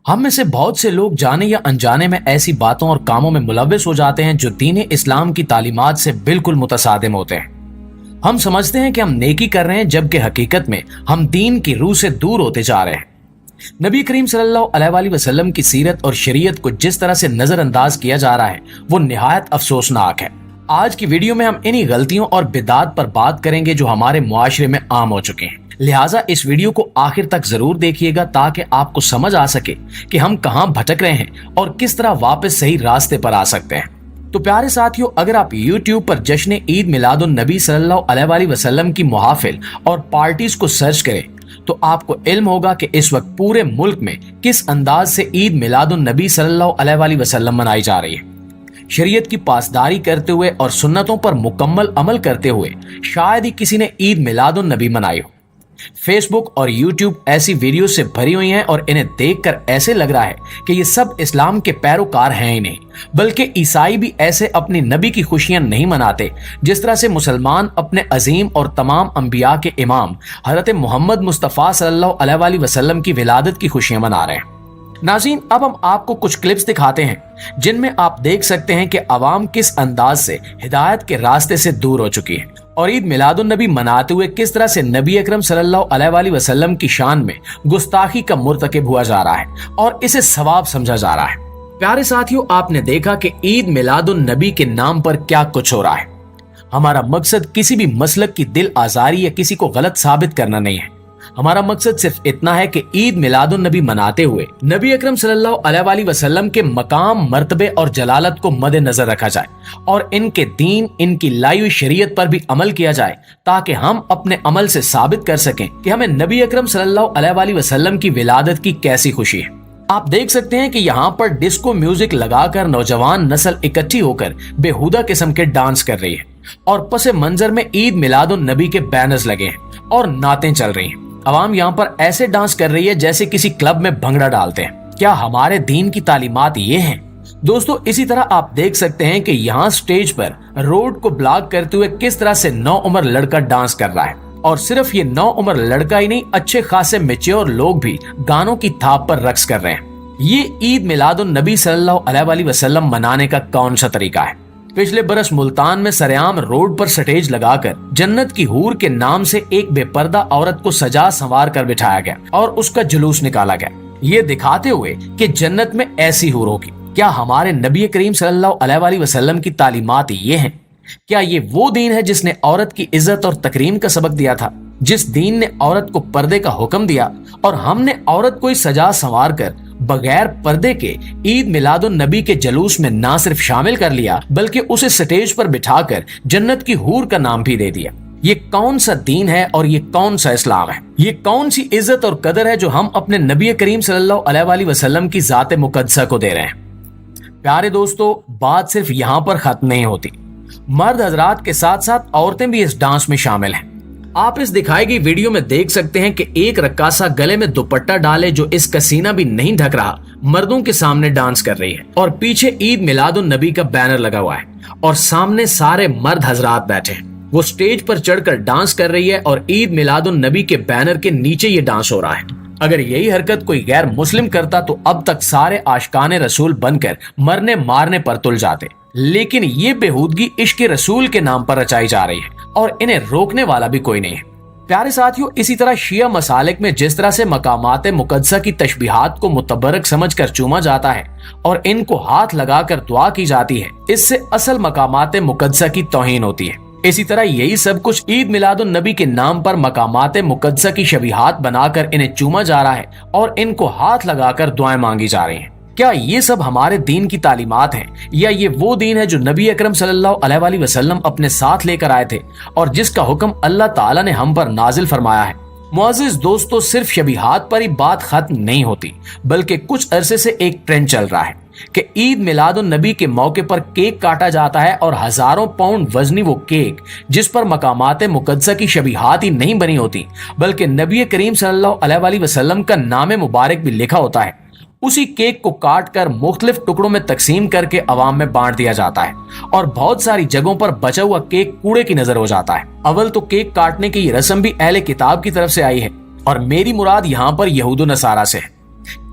हम में से बहुत से लोग जाने या अनजाने में ऐसी बातों और कामों में मुलव्विस हो जाते हैं जो दीन इस्लाम की तालीमात से बिल्कुल मुतसादिम होते हैं। हम समझते हैं कि हम नेकी कर रहे हैं, जबकि हकीकत में हम दीन की रूह से दूर होते जा रहे हैं। नबी करीम सल्लल्लाहु अलैहि वसल्लम की सीरत और शरीयत को जिस तरह से नजरअंदाज किया जा रहा है वो निहायत अफसोसनाक है। आज की वीडियो में हम इन्हीं गलतियों और बिदात पर बात करेंगे जो हमारे मुआशरे में आम हो चुके हैं। लिहाजा इस वीडियो को आखिर तक जरूर देखिएगा ताकि आपको समझ आ सके कि हम कहां भटक रहे हैं और किस तरह वापस सही रास्ते पर आ सकते हैं। तो प्यारे साथियों, अगर आप YouTube पर जश्न ईद मिलादुन नबी सल्लल्लाहु अलैहि वसल्लम की मुहाफिल और पार्टीज को सर्च करें तो आपको इल्म होगा कि इस वक्त पूरे मुल्क में किस अंदाज से ईद मिलादुन नबी सल्लल्लाहु अलैहि वसल्लम मनाई जा रही है। शरीयत की पासदारी करते हुए और सुन्नतों पर मुकम्मल अमल करते हुए शायद ही किसी ने ईद मिलादुन नबी मनाई हो। फेसबुक और यूट्यूब ऐसी वीडियो से भरी हुई हैं और इन्हें देखकर ऐसे लग रहा है कि ये सब इस्लाम के पैरोकार हैं ही नहीं, बल्कि ईसाई भी ऐसे अपनी नबी की खुशियां नहीं मनाते जिस तरह से मुसलमान अपने अजीम और तमाम अंबिया के इमाम हजरत मोहम्मद मुस्तफ़ा सल्लल्लाहु अलैहि वसल्लम की विलादत की खुशियां मना रहे हैं। नाज़रीन, अब हम आपको कुछ क्लिप्स दिखाते हैं जिनमें आप देख सकते हैं कि अवाम किस अंदाज से हिदायत के रास्ते से दूर हो चुकी है और ईद मिलादुन नबी मनाते हुए किस तरह से नबी अकरम सल्लल्लाहु अलैहि वसल्लम की शान में गुस्ताखी का मुर्तकिब हुआ जा रहा है और इसे सवाब समझा जा रहा है। प्यारे साथियों, आपने देखा कि ईद मिलादुन नबी के नाम पर क्या कुछ हो रहा है। हमारा मकसद किसी भी मसलक की दिल आजारी या किसी को गलत साबित करना नहीं है। हमारा मकसद सिर्फ इतना है कि ईद मिलादुन नबी मनाते हुए नबी अकरम सल्लल्लाहु अलैहि वसल्लम के मकाम, मर्तबे और जलालत को मद्देनजर रखा जाए और इनके दीन, इनकी लाई हुई शरीयत पर भी अमल किया जाए ताकि हम अपने अमल से साबित कर सकें कि हमें नबी अकरम सल्लल्लाहु अलैहि वसल्लम की विलादत की कैसी खुशी है। आप देख सकते हैं कि यहाँ पर डिस्को म्यूजिक लगाकर नौजवान नस्ल इकट्ठी होकर बेहुदा किस्म के डांस कर रही है और पसे मंजर में ईद मिलादुन नबी के बैनर्स लगे हैं और नातें चल रही हैं। अवाम यहाँ पर ऐसे डांस कर रही है जैसे किसी क्लब में भंगड़ा डालते हैं। क्या हमारे दीन की तालीमात ये हैं? दोस्तों, इसी तरह आप देख सकते हैं कि यहाँ स्टेज पर रोड को ब्लॉक करते हुए किस तरह से नौउम्र लड़का डांस कर रहा है और सिर्फ ये नौउम्र लड़का ही नहीं, अच्छे खासे मैच्योर लोग भी गानों की थाप पर रक्स कर रहे हैं। ये ईद मिलादुन नबी सल्लल्लाहु अलैहि वसल्लम मनाने का कौन सा तरीका है? पिछले बरस मुल्तान में सरेआम रोड पर स्टेज लगाकर जन्नत की हूर के नाम से एक बेपर्दा औरत को सजा संवार कर बिठाया गया और उसका जुलूस निकाला गया, ये दिखाते हुए कि जन्नत में ऐसी हूर होगी। क्या हमारे नबी करीम सल्लल्लाहु अलैहि वसल्लम की तालीमात ये हैं? क्या ये वो दीन है जिसने औरत की इज्जत और तकरीम का सबक दिया था, जिस दीन ने औरत को पर्दे का हुक्म दिया और हमने औरत को सजा संवार कर बगैर पर्दे के ईद मिलादुन नबी के जुलूस में ना सिर्फ शामिल कर लिया बल्कि उसे स्टेज पर बिठाकर जन्नत की हूर का नाम भी दे दिया। ये कौन सा दीन है और ये कौन सा इस्लाम है? ये कौन सी इज्जत और कदर है जो हम अपने नबी करीम सल्लल्लाहु अलैहि वसल्लम की जाते मुकद्दसा को दे रहे हैं? प्यारे दोस्तों, बात सिर्फ यहाँ पर खत्म नहीं होती। मर्द हजरात के साथ साथ औरतें भी इस डांस में शामिल हैं। आप इस दिखाई गई वीडियो में देख सकते हैं कि एक रक्कासा गले में दुपट्टा डाले जो इसका सीना भी नहीं ढक रहा, मर्दों के सामने डांस कर रही है और पीछे ईद मिलादुन नबी का बैनर लगा हुआ है और सामने सारे मर्द हजरात बैठे हैं। वो स्टेज पर चढ़कर डांस कर रही है और ईद मिलादुन नबी के बैनर के नीचे ये डांस हो रहा है। अगर यही हरकत कोई गैर मुस्लिम करता तो अब तक सारे आशिकाने रसूल बनकर मरने मारने पर तुल जाते, लेकिन ये बेहूदगी इश्क रसूल के नाम पर रचाई जा रही है और इन्हें रोकने वाला भी कोई नहीं है। प्यारे साथियों, इसी तरह शिया मसालिक में जिस तरह से मकामात मुकद्दसा की तशबीहात को मुतबरक समझकर चूमा जाता है और इनको हाथ लगाकर दुआ की जाती है, इससे असल मकामात मुकद्दसा की तौहीन होती है। इसी तरह यही सब कुछ ईद मिलादुन नबी के नाम पर मकामात मुकद्दसा की शबीहात बनाकर इन्हें चूमा जा रहा है और इनको हाथ लगाकर दुआएं मांगी जा रही हैं। क्या ये सब हमारे दीन की तालीमात हैं या ये वो दीन है जो नबी अकरम सल्लल्लाहु अलैहि वसल्लम अपने साथ लेकर आए थे और जिसका हुक्म अल्लाह ताला ने हम पर नाजिल फरमाया है? मुअज़्ज़िज़ दोस्तों, सिर्फ शबीहात पर ही बात खत्म नहीं होती बल्कि कुछ अरसे से एक ट्रेंड चल रहा है कि ईद मिलादुन नबी के मौके पर केक काटा जाता है और हजारों पाउंड वजनी वो केक जिस पर मकामात मुकद्दसा की शबीहात ही नहीं बनी होती बल्कि नबी करीम सल्लल्लाहु अलैहि वसल्लम का नाम मुबारक भी लिखा होता है, उसी केक को काट कर मुख्तलिफ टुकड़ों में तकसीम करके अवाम में बांट दिया जाता है और बहुत सारी जगहों पर बचा हुआ केक कूड़े की नजर हो जाता है। अव्वल तो केक काटने की ये रस्म भी अहले किताब की तरफ से आई है और मेरी मुराद यहाँ पर यहूद नसारा से है।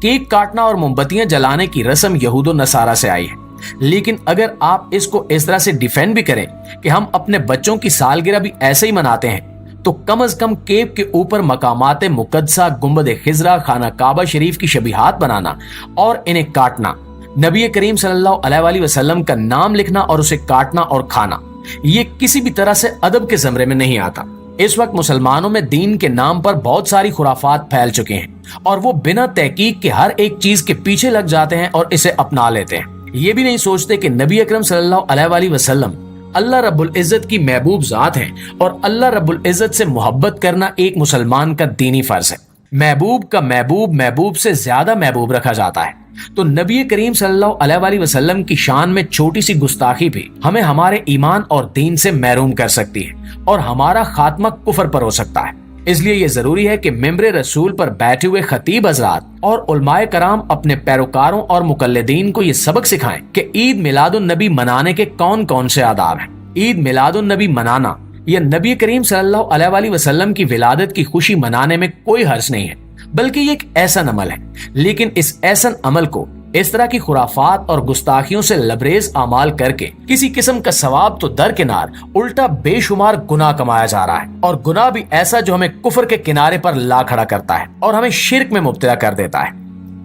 केक काटना और मोमबत्तियां जलाने की रस्म यहूद नसारा से आई है, लेकिन अगर आप इसको इस तरह से डिफेंड भी करें कि हम अपने बच्चों की सालगिरह भी ऐसे ही मनाते हैं, तो कम से कम केक के ऊपर मकामाते मुकद्दसा, गुंबद खिजरा, खाना काबा शरीफ की शबीहात बनाना और इन्हें काटना, नबी करीम सल्लल्लाहु अलैहि वसल्लम का नाम लिखना और उसे काटना और खाना, ये किसी भी तरह से अदब के ज़मरे में नहीं आता। इस वक्त मुसलमानों में दीन के नाम पर बहुत सारी खुराफात फैल चुके हैं और वो बिना तहकीक के हर एक चीज के पीछे लग जाते हैं और इसे अपना लेते हैं। ये भी नहीं सोचते कि नबी अकरम सल्लल्लाहु अलैहि वसल्लम अल्लाह रब्बुल इज्जत की महबूब जात हैं और अल्लाह रब्बुल इज्जत से मोहब्बत करना एक मुसलमान का दीनी फर्ज है। महबूब का महबूब से ज्यादा महबूब रखा जाता है। तो नबी करीम सल्लल्लाहु अलैहि वसल्लम की शान में छोटी सी गुस्ताखी भी हमें हमारे ईमान और दीन से महरूम कर सकती है और हमारा खात्मा कुफर पर हो सकता है। इसलिए ये जरूरी है कि मिंबरे रसूल पर बैठे हुए खतीब हजरात और उलमाए कराम अपने पैरोकारों और मुकल्लिदीन को ये सबक सिखाएं कि ईद मिलादुन नबी मनाने के कौन कौन से आदाब हैं। ईद मिलादुन नबी मनाना या नबी करीम सल्लल्लाहु अलैहि वसल्लम की विलादत की खुशी मनाने में कोई हर्ज नहीं है, बल्कि ये एक एहसन अमल है। लेकिन इस एहसन अमल को इस तरह की खुराफात और गुस्ताखियों से लबरेज अमाल करके किसी किस्म का सवाब तो दरकिनार, उल्टा बेशुमार गुनाह कमाया जा रहा है, और गुनाह भी ऐसा जो हमें कुफर के किनारे पर ला खड़ा करता है और हमें शिर्क में मुब्तला कर देता है।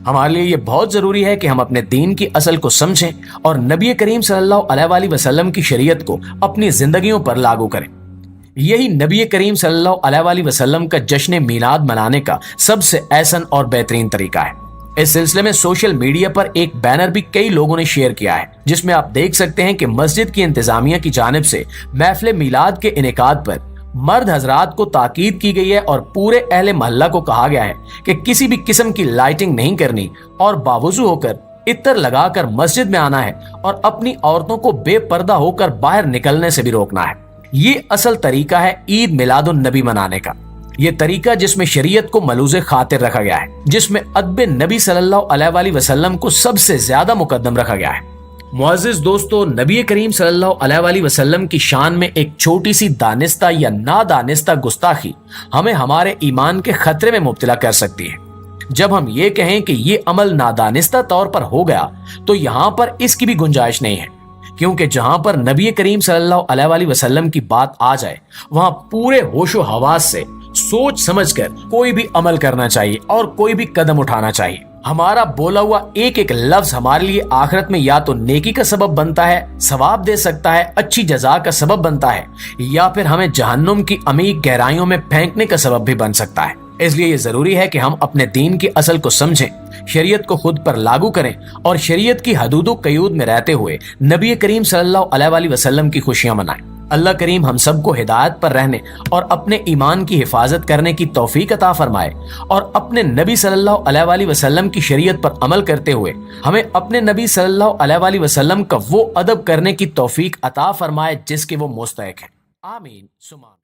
हमारे लिए ये बहुत जरूरी है कि हम अपने दीन की असल को समझें और नबी करीम सल्लल्लाहु अलैहि वसल्लम की शरीयत को अपनी जिंदगियों पर लागू करें। यही नबी करीम सल्लल्लाहु अलैहि वसल्लम का जश्न मीलाद मनाने का सबसे एहसन और बेहतरीन तरीका है। इस सिलसिले में सोशल मीडिया पर एक बैनर भी कई लोगों ने शेयर किया है, जिसमें आप देख सकते हैं कि मस्जिद की इंतजामिया की जानिब से महफिल मीलाद के इनेकाद पर मर्द हजरात को ताकीद की गई है और पूरे अहले मोहल्ला को कहा गया है कि किसी भी किस्म की लाइटिंग नहीं करनी और बावजू होकर इत्तर लगाकर मस्जिद में आना है और अपनी औरतों को बेपर्दा होकर बाहर निकलने से भी रोकना है। ये असल तरीका है ईद मिलादुन नबी मनाने का। ये तरीका जिसमें शरीयत को मलूज़े खातिर रखा गया है, जिसमें अदब नबी सल्लल्लाहु अलैहि वसल्लम को सबसे ज्यादा मुकद्दम रखा गया है। मुअज़्ज़िज़ दोस्तों, नबी करीम सल्लल्लाहु अलैहि वसल्लम की शान में एक छोटी सी दानिस्ता या नादानिस्ता गुस्ताखी हमें हमारे ईमान के खतरे में मुब्तला कर सकती है। जब हम ये कहें कि ये अमल नादानिस्ता तौर पर हो गया, तो यहाँ पर इसकी भी गुंजाइश नहीं है, क्योंकि जहां पर नबी करीम सल्लल्लाहु अलैहि वसल्लम की बात आ जाए, वहां पूरे होशो हवास से सोच समझकर कोई भी अमल करना चाहिए और कोई भी कदम उठाना चाहिए। हमारा बोला हुआ एक एक लफ्ज हमारे लिए आखिरत में या तो नेकी का सबब बनता है, सवाब दे सकता है, अच्छी जजा का सबब बनता है, या फिर हमें जहन्नुम की अमीर गहराइयों में फेंकने का सबब भी बन सकता है। इसलिए ये जरूरी है कि हम अपने दीन की असल को समझें, शरीयत को खुद पर लागू करें और शरीयत की हदूदो कयूद में रहते हुए नबी करीम सल्लल्लाहु अलैहि वसल्लम की खुशियां मनाएं। अल्लाह करीम हम सबको हिदायत पर रहने और अपने ईमान की हिफाजत करने की तौफीक अता फरमाए और अपने नबी सल्लल्लाहु अलैहि वसल्लम की शरीयत पर अमल करते हुए हमें अपने नबी सल्लल्लाहु अलैहि वसल्लम का वो अदब करने की तौफीक अता फरमाए जिसके वो मुस्तहिक है। आमीन सुमा।